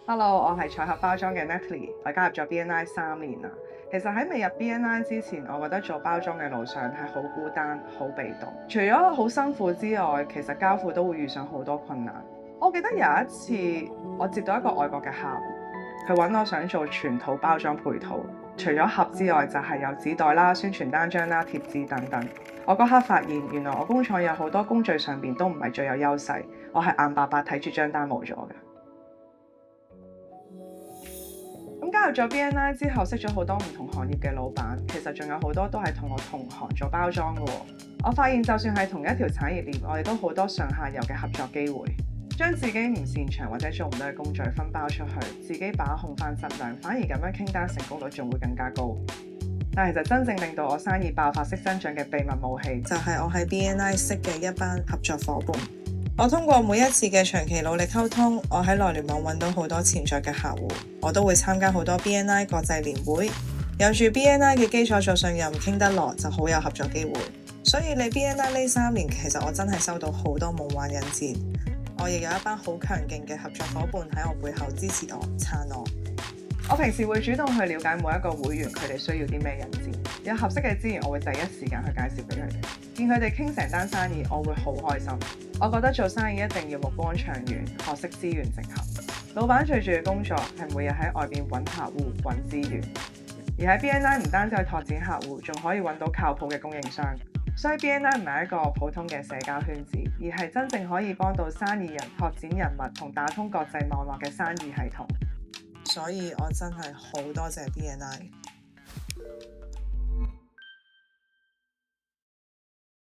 Hello，我係彩盒包裝嘅 Natalie，我加入咗 BNI 3年啦。其實喺未入 BNI 之前，我覺得做包裝嘅路上係好孤單、好被動。除咗好辛苦之外，其實交付都會遇上好多困難。我記得有一次，我接到一個外國嘅客戶，佢揾我想做全套包裝配套，除咗盒之外，就係有紙袋啦、宣傳單張啦、貼紙等等。我嗰刻發現，原來我工廠有好多工序上邊都唔係最有優勢，我係眼白白睇住張單冇咗嘅。加入咗 BNI 之後，識咗好多唔同行業嘅老闆，其實仲有好多都係同我同行做包裝嘅喎。我發現就算係同一條產業鏈，我哋都好多上下游嘅合作機會。將自己唔擅長或者做唔到嘅工序分包出去，自己把控翻質量，反而咁樣傾單成功率仲會更加高。但其實真正令到我生意爆發式增長嘅秘密武器，就係我喺 BNI 識嘅一班合作夥伴。我通過每一次嘅長期努力溝通，我喺內聯網揾到好多潛在嘅客戶，我都會參加好多 BNI 國際年會，有住 BNI 嘅基礎做信任，傾得落就好有合作機會。所以你 BNI 呢3年，其實我真係收到好多夢幻引薦，我亦有一班好強勁嘅合作夥伴喺我背後支持我、撐我。我平時會主動去了解每一個會員佢哋需要啲咩引薦，有合適嘅資源我會第一時間去介紹俾佢哋。見佢哋傾成單生意，我會好開心。我覺得做生意一定要目光長遠，學識資源整合。老闆最重要嘅工作係每日喺外邊揾客戶、揾資源，而喺 BNI 唔單止去拓展客戶，仲可以揾到靠譜嘅供應商。所以 BNI 唔係一個普通嘅社交圈子，而係真正可以幫到生意人拓展人脈同打通國際網絡嘅生意系統。所以我真係好多謝 BNI。